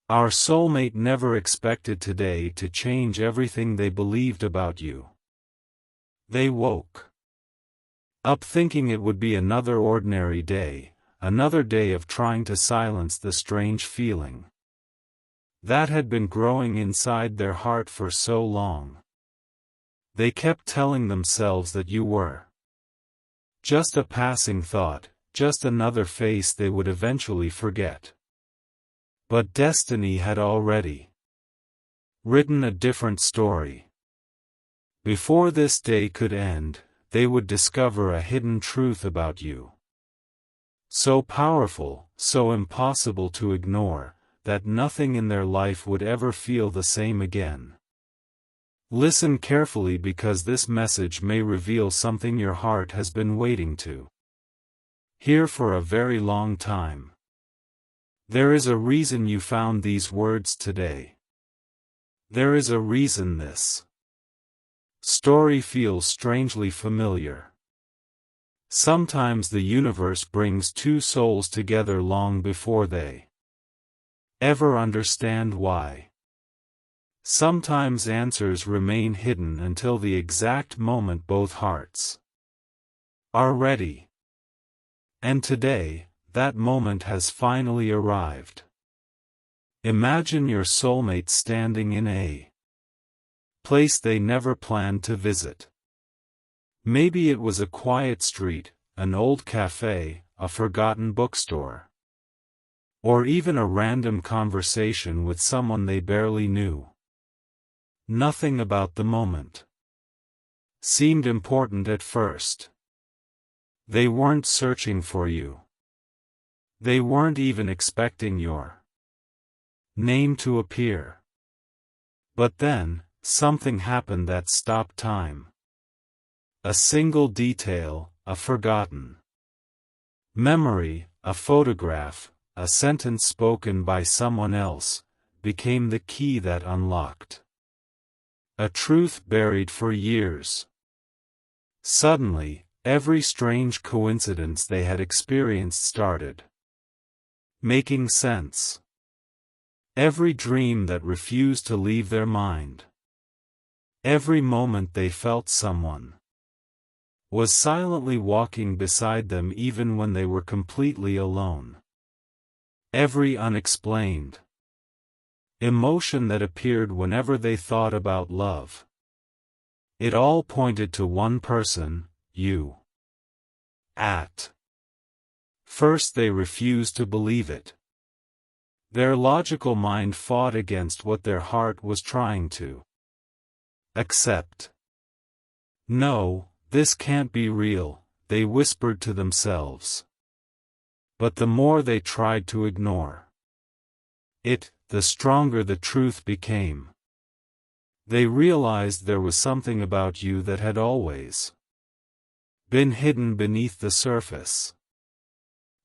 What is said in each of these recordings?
Our soulmate never expected today to change everything they believed about you. They woke up thinking it would be another ordinary day, another day of trying to silence the strange feeling that had been growing inside their heart for so long. They kept telling themselves that you were just a passing thought, just another face they would eventually forget. But destiny had already written a different story. Before this day could end, they would discover a hidden truth about you. So powerful, so impossible to ignore, that nothing in their life would ever feel the same again. Listen carefully because this message may reveal something your heart has been waiting to hear for a very long time. There is a reason you found these words today. There is a reason this story feels strangely familiar. Sometimes the universe brings two souls together long before they ever understand why. Sometimes answers remain hidden until the exact moment both hearts are ready. And today, that moment has finally arrived. Imagine your soulmate standing in a place they never planned to visit. Maybe it was a quiet street, an old cafe, a forgotten bookstore, or even a random conversation with someone they barely knew. Nothing about the moment seemed important at first. They weren't searching for you. They weren't even expecting your name to appear. But then, something happened that stopped time. A single detail, a forgotten memory, a photograph, a sentence spoken by someone else, became the key that unlocked a truth buried for years. Suddenly, every strange coincidence they had experienced started making sense. Every dream that refused to leave their mind. Every moment they felt someone was silently walking beside them even when they were completely alone. Every unexplained emotion that appeared whenever they thought about love. It all pointed to one person, you. At first they refused to believe it. Their logical mind fought against what their heart was trying to accept. No, this can't be real, they whispered to themselves. But the more they tried to ignore it, the stronger the truth became. They realized there was something about you that had always been hidden beneath the surface.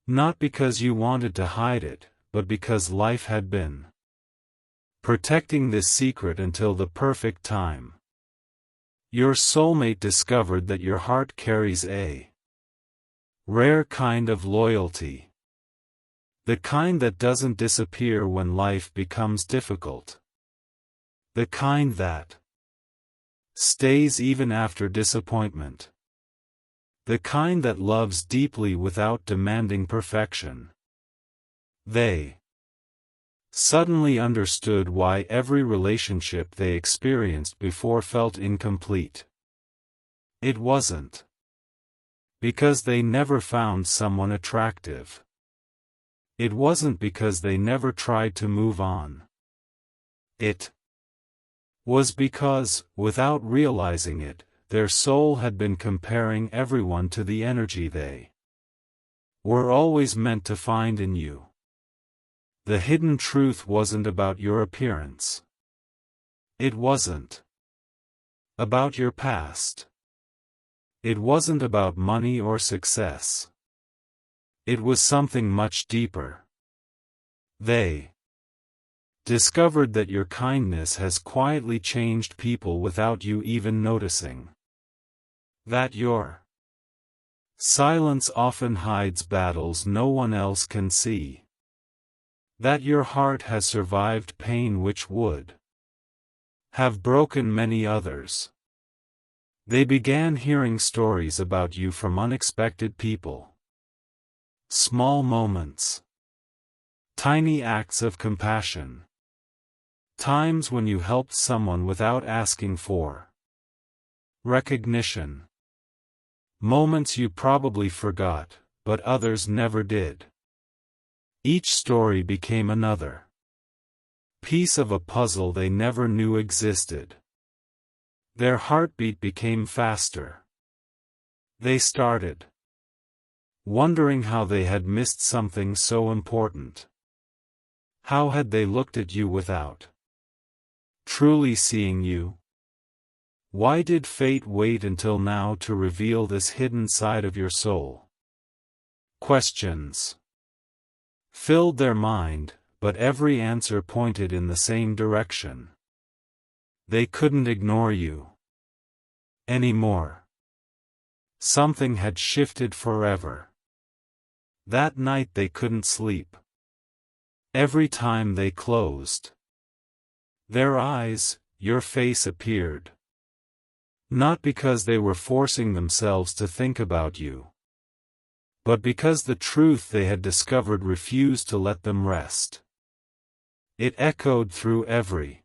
Not because you wanted to hide it, but because life had been protecting this secret until the perfect time. Your soulmate discovered that your heart carries a rare kind of loyalty. The kind that doesn't disappear when life becomes difficult. The kind that stays even after disappointment. The kind that loves deeply without demanding perfection. They suddenly understood why every relationship they experienced before felt incomplete. It wasn't because they never found someone attractive. It wasn't because they never tried to move on. It was because, without realizing it, their soul had been comparing everyone to the energy they were always meant to find in you. The hidden truth wasn't about your appearance. It wasn't about your past. It wasn't about money or success. It was something much deeper. They discovered that your kindness has quietly changed people without you even noticing. That your silence often hides battles no one else can see. That your heart has survived pain which would have broken many others. They began hearing stories about you from unexpected people. Small moments. Tiny acts of compassion. Times when you helped someone without asking for recognition. Moments you probably forgot, but others never did. Each story became another piece of a puzzle they never knew existed. Their heartbeat became faster. They started wondering how they had missed something so important. How had they looked at you without truly seeing you? Why did fate wait until now to reveal this hidden side of your soul? Questions filled their mind, but every answer pointed in the same direction. They couldn't ignore you anymore. Something had shifted forever. That night they couldn't sleep. Every time they closed their eyes, your face appeared. Not because they were forcing themselves to think about you, but because the truth they had discovered refused to let them rest. It echoed through every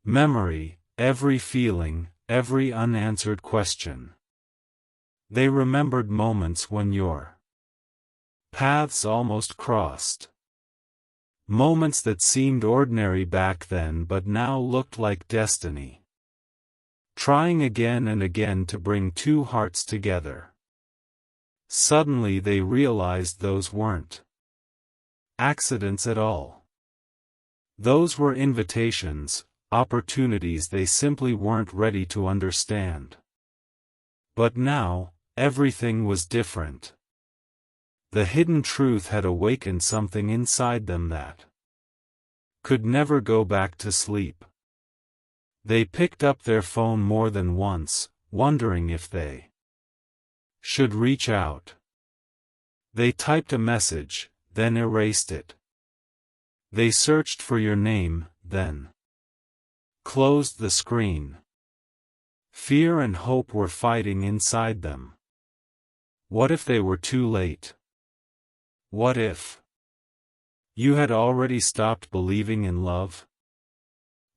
memory, every feeling, every unanswered question. They remembered moments when your paths almost crossed. Moments that seemed ordinary back then but now looked like destiny. Trying again and again to bring two hearts together. Suddenly they realized those weren't accidents at all. Those were invitations, opportunities they simply weren't ready to understand. But now, everything was different. The hidden truth had awakened something inside them that could never go back to sleep. They picked up their phone more than once, wondering if they should reach out. They typed a message, then erased it. They searched for your name, then closed the screen. Fear and hope were fighting inside them. What if they were too late? What if you had already stopped believing in love?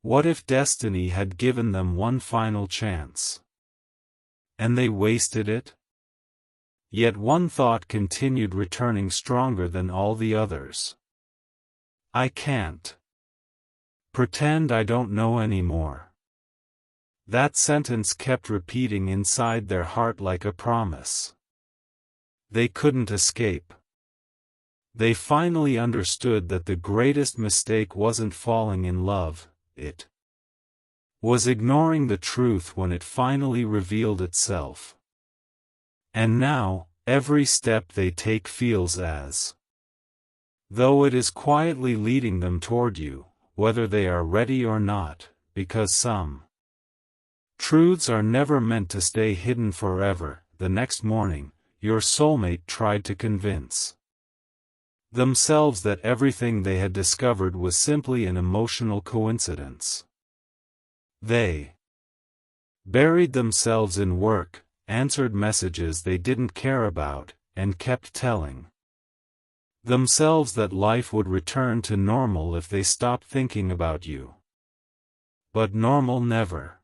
What if destiny had given them one final chance, and they wasted it? Yet one thought continued returning stronger than all the others. I can't pretend I don't know anymore. That sentence kept repeating inside their heart like a promise. They couldn't escape. They finally understood that the greatest mistake wasn't falling in love, it was ignoring the truth when it finally revealed itself. And now, every step they take feels as though it is quietly leading them toward you, whether they are ready or not, because some truths are never meant to stay hidden forever. The next morning, your soulmate tried to convince themselves that everything they had discovered was simply an emotional coincidence. They buried themselves in work, answered messages they didn't care about, and kept telling themselves that life would return to normal if they stopped thinking about you. But normal never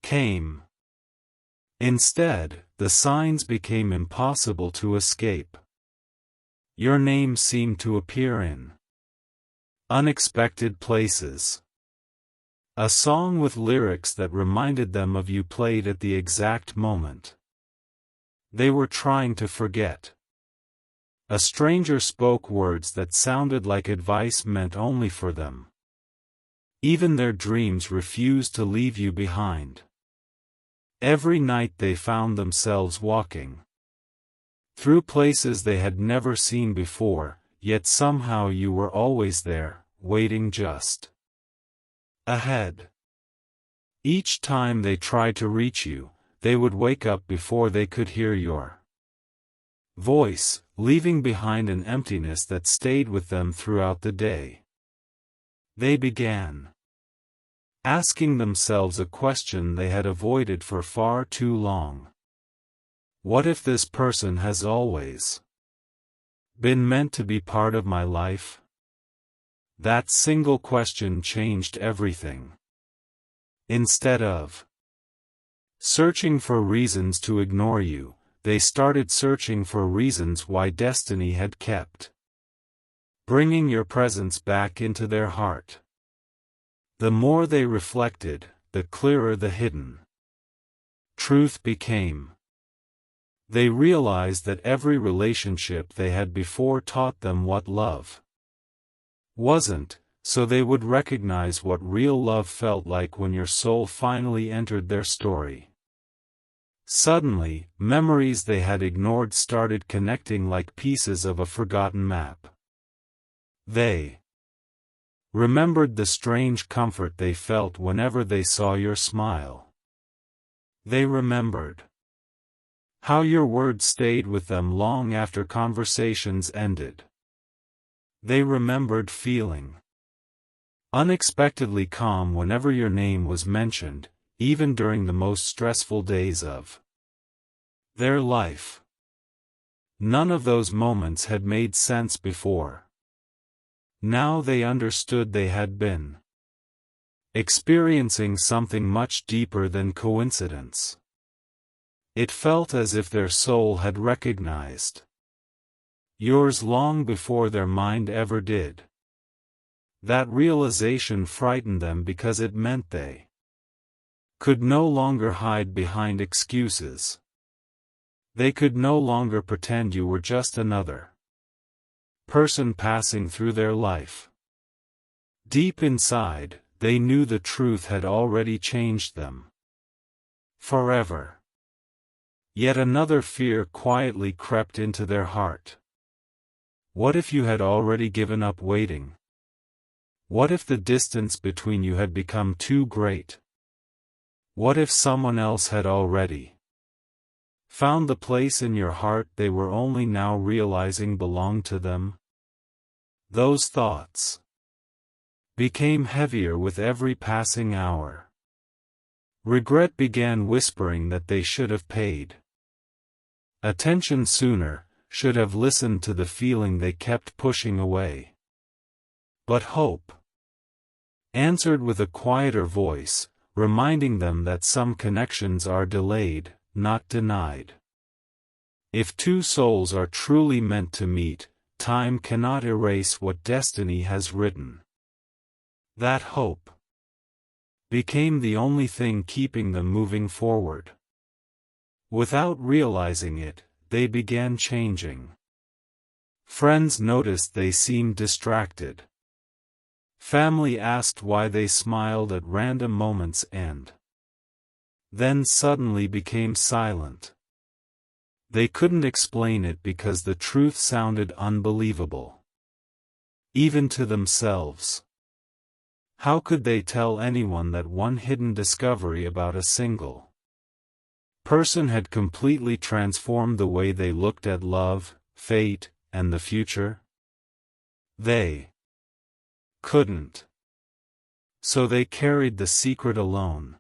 came. Instead, the signs became impossible to escape. Your name seemed to appear in unexpected places. A song with lyrics that reminded them of you played at the exact moment they were trying to forget. A stranger spoke words that sounded like advice meant only for them. Even their dreams refused to leave you behind. Every night they found themselves walking through places they had never seen before, yet somehow you were always there, waiting just ahead. Each time they tried to reach you, they would wake up before they could hear your voice, leaving behind an emptiness that stayed with them throughout the day. They began asking themselves a question they had avoided for far too long. What if this person has always been meant to be part of my life? That single question changed everything. Instead of searching for reasons to ignore you, they started searching for reasons why destiny had kept bringing your presence back into their heart. The more they reflected, the clearer the hidden truth became. They realized that every relationship they had before taught them what love wasn't, so they would recognize what real love felt like when your soul finally entered their story. Suddenly, memories they had ignored started connecting like pieces of a forgotten map. They remembered the strange comfort they felt whenever they saw your smile. They remembered how your words stayed with them long after conversations ended. They remembered feeling unexpectedly calm whenever your name was mentioned, even during the most stressful days of their life. None of those moments had made sense before. Now they understood they had been experiencing something much deeper than coincidence. It felt as if their soul had recognized yours long before their mind ever did. That realization frightened them because it meant they could no longer hide behind excuses. They could no longer pretend you were just another person passing through their life. Deep inside, they knew the truth had already changed them forever. Yet another fear quietly crept into their heart. What if you had already given up waiting? What if the distance between you had become too great? What if someone else had already found the place in your heart they were only now realizing belonged to them? Those thoughts became heavier with every passing hour. Regret began whispering that they should have paid attention sooner, should have listened to the feeling they kept pushing away. But hope answered with a quieter voice, reminding them that some connections are delayed, not denied. If two souls are truly meant to meet, time cannot erase what destiny has written. That hope became the only thing keeping them moving forward. Without realizing it, they began changing. Friends noticed they seemed distracted. Family asked why they smiled at random moments and then suddenly became silent. They couldn't explain it because the truth sounded unbelievable. Even to themselves. How could they tell anyone that one hidden discovery about a single person had completely transformed the way they looked at love, fate, and the future? They couldn't. So they carried the secret alone.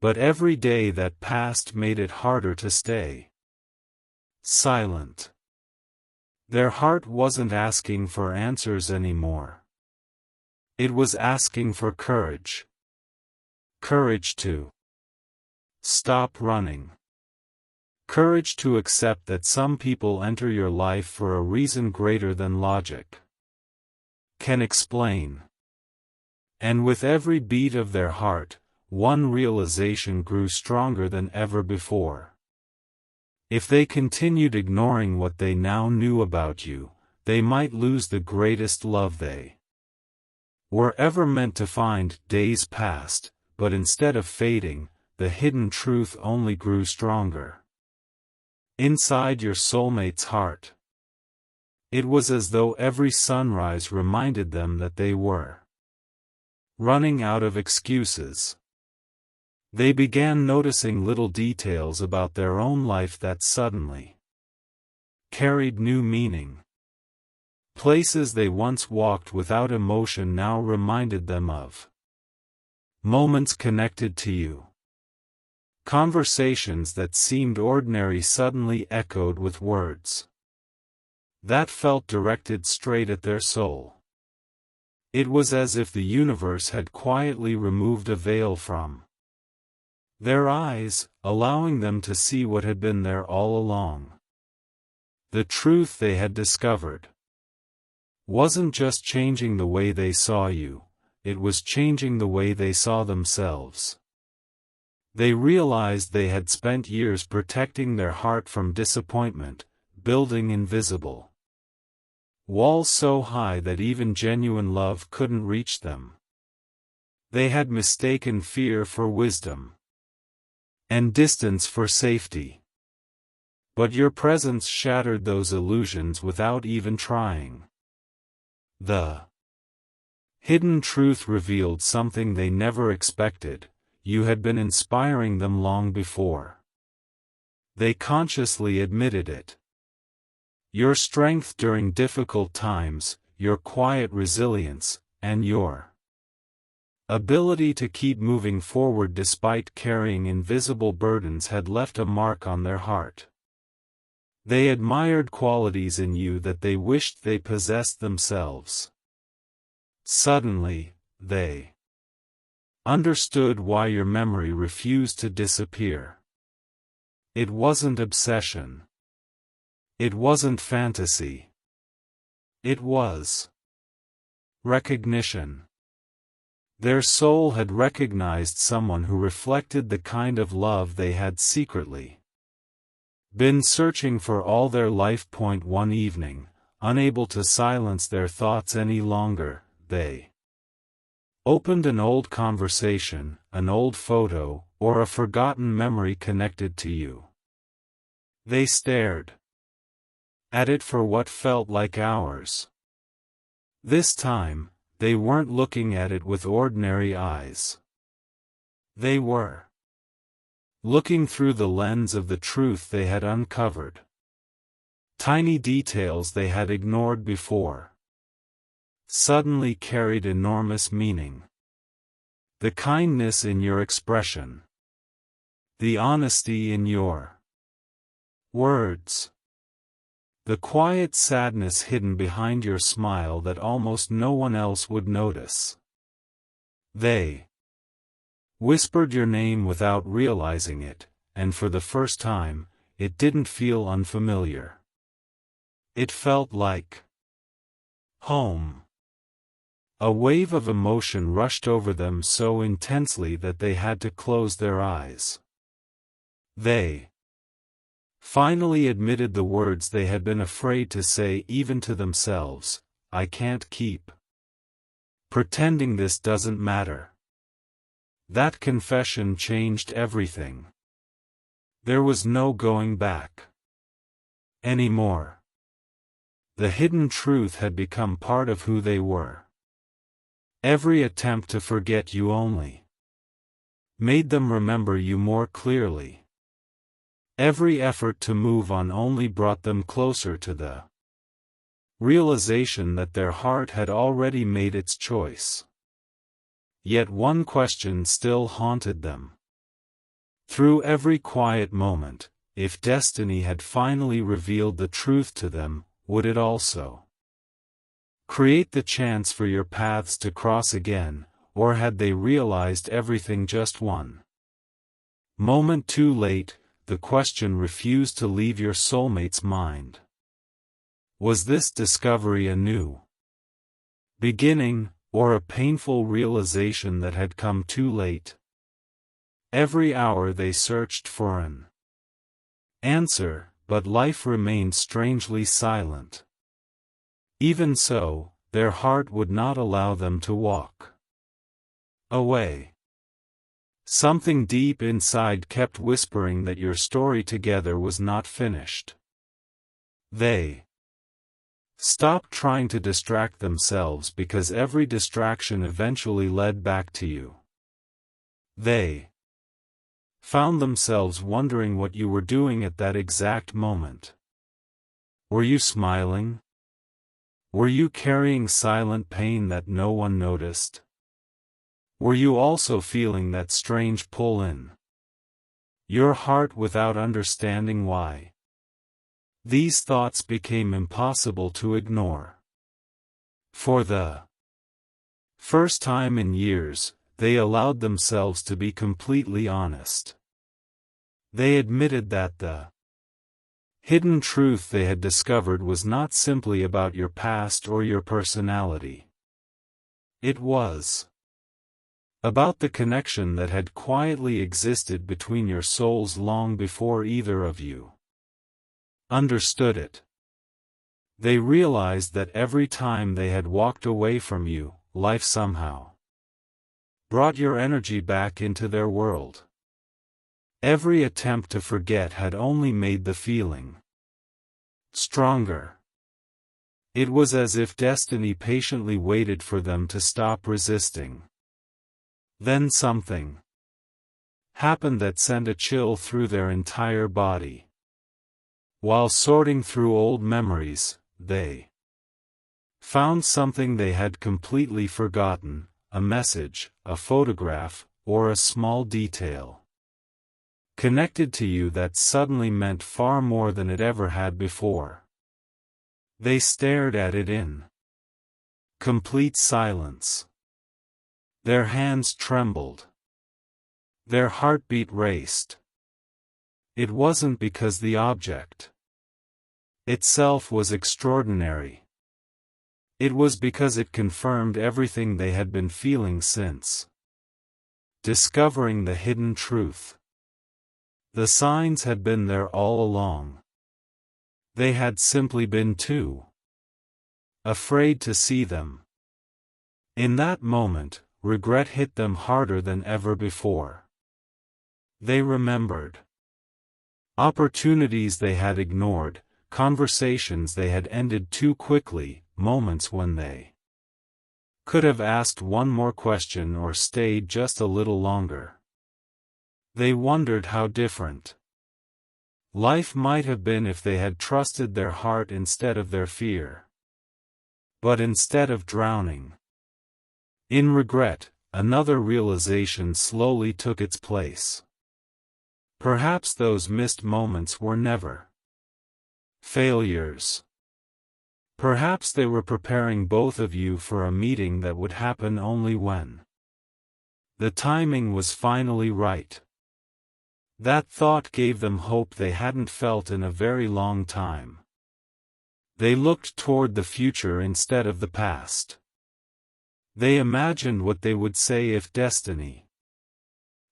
But every day that passed made it harder to stay silent. Their heart wasn't asking for answers anymore. It was asking for courage. Courage to stop running. Courage to accept that some people enter your life for a reason greater than logic can explain. And with every beat of their heart, one realization grew stronger than ever before. If they continued ignoring what they now knew about you, they might lose the greatest love they were ever meant to find. Days passed, but instead of fading, the hidden truth only grew stronger. Inside your soulmate's heart, it was as though every sunrise reminded them that they were running out of excuses. They began noticing little details about their own life that suddenly carried new meaning. Places they once walked without emotion now reminded them of moments connected to you. Conversations that seemed ordinary suddenly echoed with words that felt directed straight at their soul. It was as if the universe had quietly removed a veil from their eyes, allowing them to see what had been there all along. The truth they had discovered wasn't just changing the way they saw you, it was changing the way they saw themselves. They realized they had spent years protecting their heart from disappointment, building invisible walls so high that even genuine love couldn't reach them. They had mistaken fear for wisdom and distance for safety. But your presence shattered those illusions without even trying. The hidden truth revealed something they never expected: you had been inspiring them long before they consciously admitted it. Your strength during difficult times, your quiet resilience, and your ability to keep moving forward despite carrying invisible burdens had left a mark on their heart. They admired qualities in you that they wished they possessed themselves. Suddenly, they understood why your memory refused to disappear. It wasn't obsession. It wasn't fantasy. It was recognition. Their soul had recognized someone who reflected the kind of love they had secretly been searching for all their life. One evening, unable to silence their thoughts any longer, they opened an old conversation, an old photo, or a forgotten memory connected to you. They stared at it for what felt like hours. This time, they weren't looking at it with ordinary eyes. They were looking through the lens of the truth they had uncovered. Tiny details they had ignored before suddenly carried enormous meaning. The kindness in your expression. The honesty in your words. The quiet sadness hidden behind your smile that almost no one else would notice. They whispered your name without realizing it, and for the first time, it didn't feel unfamiliar. It felt like home. A wave of emotion rushed over them so intensely that they had to close their eyes. They finally admitted the words they had been afraid to say even to themselves: I can't keep pretending this doesn't matter. That confession changed everything. There was no going back anymore. The hidden truth had become part of who they were. Every attempt to forget you only made them remember you more clearly. Every effort to move on only brought them closer to the realization that their heart had already made its choice. Yet one question still haunted them. Through every quiet moment, if destiny had finally revealed the truth to them, would it also create the chance for your paths to cross again, or had they realized everything just one moment too late? The question refused to leave your soulmate's mind. Was this discovery a new beginning, or a painful realization that had come too late? Every hour they searched for an answer, but life remained strangely silent. Even so, their heart would not allow them to walk away. Something deep inside kept whispering that your story together was not finished. They stopped trying to distract themselves because every distraction eventually led back to you. They found themselves wondering what you were doing at that exact moment. Were you smiling? Were you carrying silent pain that no one noticed? Were you also feeling that strange pull in your heart without understanding why? These thoughts became impossible to ignore. For the first time in years, they allowed themselves to be completely honest. They admitted that the hidden truth they had discovered was not simply about your past or your personality. It was about the connection that had quietly existed between your souls long before either of you understood it. They realized that every time they had walked away from you, life somehow brought your energy back into their world. Every attempt to forget had only made the feeling stronger. It was as if destiny patiently waited for them to stop resisting. Then something happened that sent a chill through their entire body. While sorting through old memories, they found something they had completely forgotten, a message, a photograph, or a small detail connected to you that suddenly meant far more than it ever had before. They stared at it in complete silence. Their hands trembled. Their heartbeat raced. It wasn't because the object itself was extraordinary. It was because it confirmed everything they had been feeling since discovering the hidden truth. The signs had been there all along. They had simply been too afraid to see them. In that moment, regret hit them harder than ever before. They remembered opportunities they had ignored, conversations they had ended too quickly, moments when they could have asked one more question or stayed just a little longer. They wondered how different life might have been if they had trusted their heart instead of their fear. But instead of drowning in regret, another realization slowly took its place. Perhaps those missed moments were never failures. Perhaps they were preparing both of you for a meeting that would happen only when the timing was finally right. That thought gave them hope they hadn't felt in a very long time. They looked toward the future instead of the past. They imagined what they would say if destiny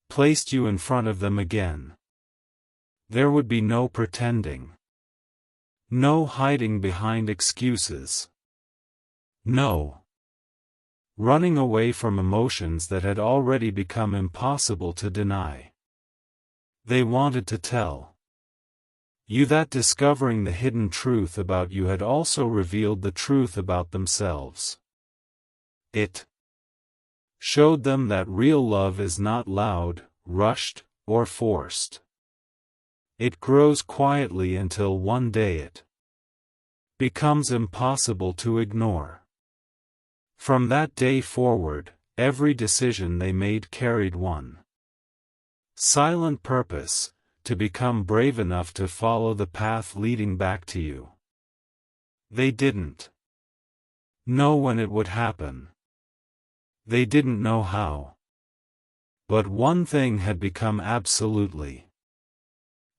placed you in front of them again. There would be no pretending. No hiding behind excuses. No running away from emotions that had already become impossible to deny. They wanted to tell you that discovering the hidden truth about you had also revealed the truth about themselves. It showed them that real love is not loud, rushed, or forced. It grows quietly until one day it becomes impossible to ignore. From that day forward, every decision they made carried one silent purpose: to become brave enough to follow the path leading back to you. They didn't know when it would happen. They didn't know how. But one thing had become absolutely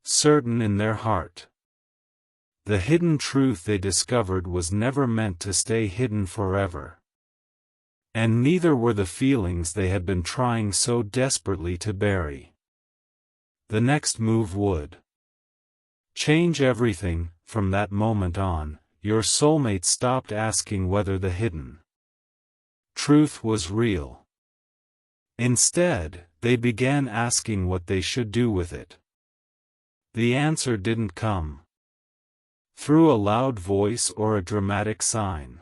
certain in their heart. The hidden truth they discovered was never meant to stay hidden forever. And neither were the feelings they had been trying so desperately to bury. The next move would change everything. From that moment on, your soulmate stopped asking whether the hidden truth was real. Instead, they began asking what they should do with it. The answer didn't come through a loud voice or a dramatic sign.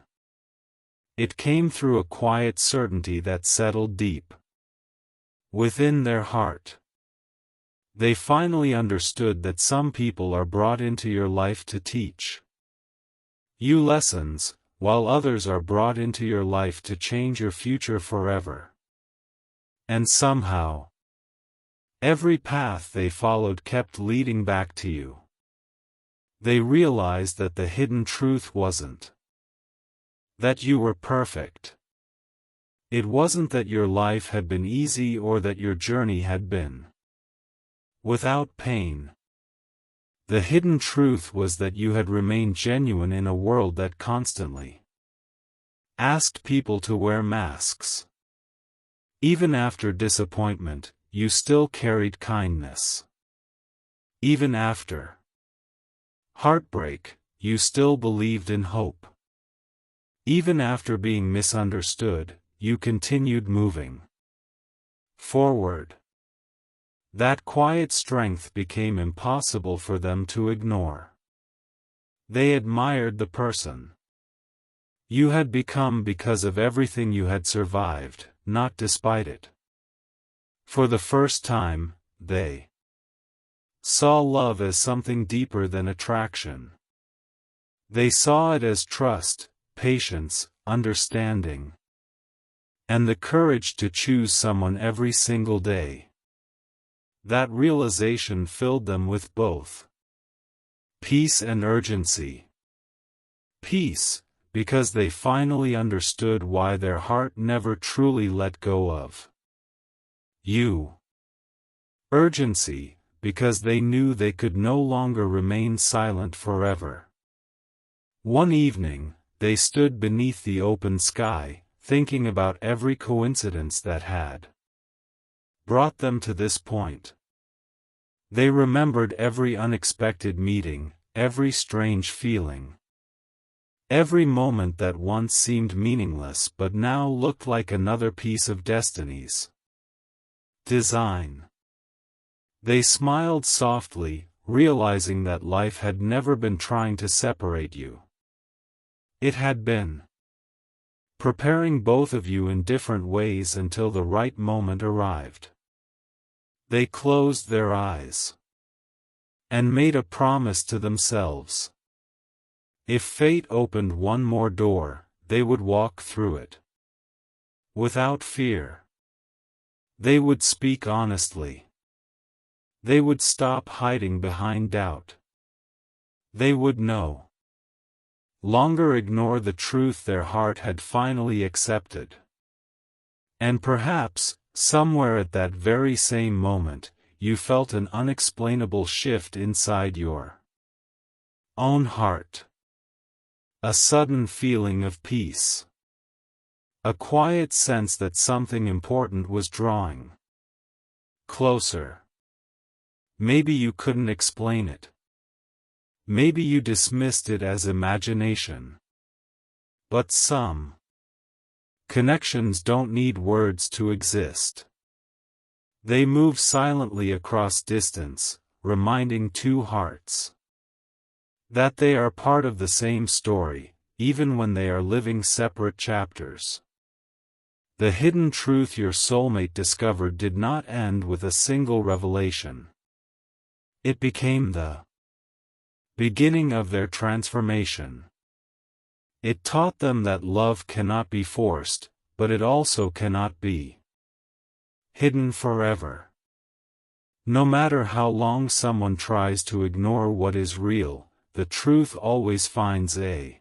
It came through a quiet certainty that settled deep within their heart. They finally understood that some people are brought into your life to teach You lessons, while others are brought into your life to change your future forever. And somehow, every path they followed kept leading back to you. They realized that the hidden truth wasn't that you were perfect. It wasn't that your life had been easy or that your journey had been without pain. The hidden truth was that you had remained genuine in a world that constantly asked people to wear masks. Even after disappointment, you still carried kindness. Even after heartbreak, you still believed in hope. Even after being misunderstood, you continued moving forward. That quiet strength became impossible for them to ignore. They admired the person you had become because of everything you had survived, not despite it. For the first time, they saw love as something deeper than attraction. They saw it as trust, patience, understanding, and the courage to choose someone every single day. That realization filled them with both peace and urgency. Peace, because they finally understood why their heart never truly let go of you. Urgency, because they knew they could no longer remain silent forever. One evening, they stood beneath the open sky, thinking about every coincidence that had brought them to this point. They remembered every unexpected meeting, every strange feeling, every moment that once seemed meaningless but now looked like another piece of destiny's design. They smiled softly, realizing that life had never been trying to separate you. It had been preparing both of you in different ways until the right moment arrived. They closed their eyes and made a promise to themselves. If fate opened one more door, they would walk through it without fear. They would speak honestly. They would stop hiding behind doubt. They would no longer ignore the truth their heart had finally accepted. And perhaps, somewhere at that very same moment, you felt an unexplainable shift inside your own heart. A sudden feeling of peace. A quiet sense that something important was drawing closer. Maybe you couldn't explain it. Maybe you dismissed it as imagination. But some connections don't need words to exist. They move silently across distance, reminding two hearts that they are part of the same story, even when they are living separate chapters. The hidden truth your soulmate discovered did not end with a single revelation. It became the beginning of their transformation. It taught them that love cannot be forced, but it also cannot be hidden forever. No matter how long someone tries to ignore what is real, the truth always finds a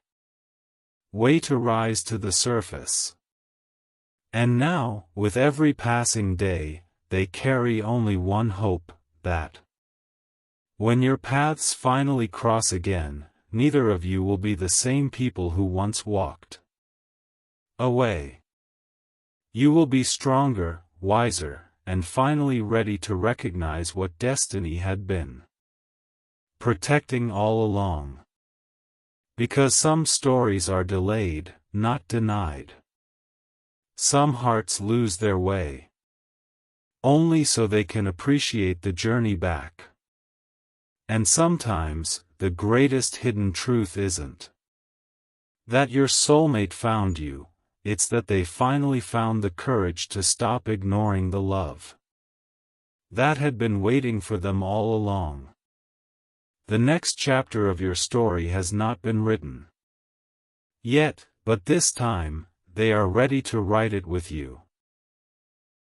way to rise to the surface. And now, with every passing day, they carry only one hope, that when your paths finally cross again, neither of you will be the same people who once walked away. You will be stronger, wiser, and finally ready to recognize what destiny had been protecting all along. Because some stories are delayed, not denied. Some hearts lose their way only so they can appreciate the journey back. And sometimes, the greatest hidden truth isn't that your soulmate found you, it's that they finally found the courage to stop ignoring the love that had been waiting for them all along. The next chapter of your story has not been written. Yet, but this time, they are ready to write it with you.